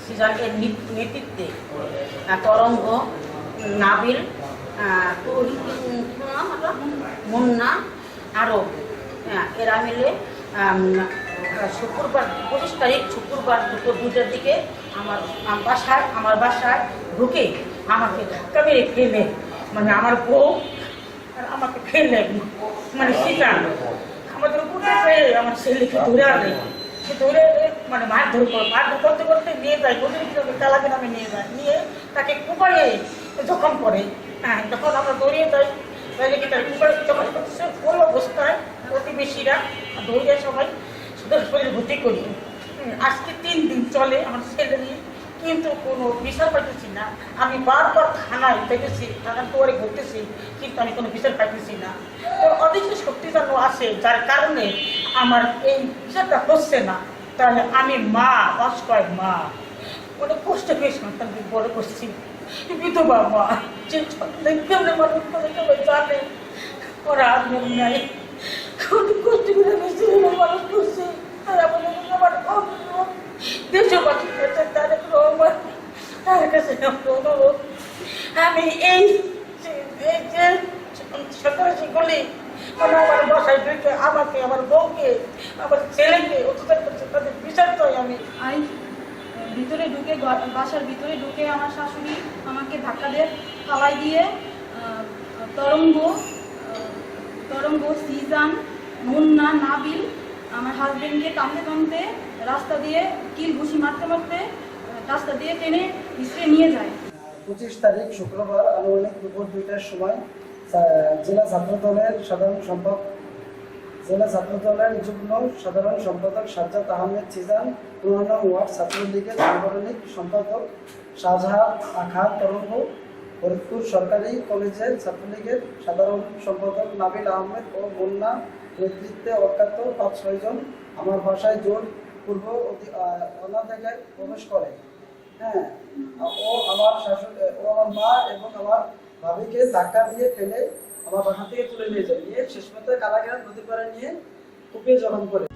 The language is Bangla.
সিজানের নেতৃত্বে তরঙ্গ, নাবিল, মুন্না আরও এরা মিলে শুক্রবার 25 তারিখ শুক্রবার দুপুর 2টার দিকে আমার বাসায় ঢুকে আমাকে ধাক্কা মেরে ফেলে, মানে আমার বউ আর আমাকে ফেলে, মানে সেটা আমাদের উপরে আমার ছেলেকে ধরে আনে, সে ধরে মানে মারধর করতে করতে নিয়ে যায়, তালাকে নামে নিয়ে যায়, নিয়ে তাকে কুপারে জখম করে। হ্যাঁ, যখন আমরা দৌড়িয়ে যাই তাহলে কি তার কুপারে জখম করতেছে ওই অবস্থায় প্রতিবেশীরা দৌড়িয়ে সবাই শরীর ভর্তি করি। আজকে 3 দিন চলে আমার ছেলে নিয়ে, কিন্তু কোনো বিচার পাইতেছি না। আমি বারবার থানায় দেখেছি, থানার দুয়ারে ঘুরতেছি, কিন্তু আমি কোনো বিচার পাইতেছি না। তো অদৃশ্য শক্তি যেন আসে, যার কারণে আমার এই বিচারটা হচ্ছে না। তাহলে আমি মা, অসহায় মা, অনেক কষ্ট পেয়ে সন্তানকে বড় করছি, বিধবা মা, যে কেমন মানুষ করে সবাই জানে ওরা আগ্রহ নাই, অনেক কষ্ট করে বেশি মানুষ করছে। আর আমাদের আমার দেশবাসী কাছে তারেক রহমান তার কাছে অনুরোধ, আমি এই যে সন্ত্রাসী গলি আমার বাসায় ঢুকে আমাকে, আমার বউকে, আমার ছেলেকে অত্যাচার করছে, তাদের বিচার চাই আমি। ভিতরে ঢুকে, বাসার ভিতরে ঢুকে আমার শাশুড়ি আমাকে ধাক্কা দিয়ে ফালাই দিয়ে তরঙ্গ, সিজান, মুন্না, নাবিল আমার হাজবেন্ডকে টানতে রাস্তা দিয়ে কিল ঘুষি মারতে রাস্তা দিয়ে টেনে ভিতরে নিয়ে যায়। 25 তারিখ শুক্রবার আনুমানিক দুপুর 2টার সময় জেলা ছাত্রদলের যুগ্ম সাধারণ সম্পাদক সাজ্জাদ আহমেদ সিজান, 15 নং ওয়ার্ড ছাত্রলীগের সাংগঠনিক সম্পাদক শাহজাহান আখা তরঙ্গ, ফরিদপুর সরকারি কলেজের ছাত্রলীগের সাধারণ সম্পাদক নাবিল আহমেদ ও মুন্না নেতৃত্বে অজ্ঞাত 5-6 জন আমার বাসায় জোর পূর্ব অনাধিকায় প্রবেশ করে। হ্যাঁ, ও আমার মা এবং আমার ভাবিকে ধাক্কা দিয়ে ফেলে আমার বাসা থেকে তুলে নিয়ে যায়, নিয়ে শেষ পর্যন্ত কালাগেরা নদী পাড়ে নিয়ে কুপিয়ে জখম করে।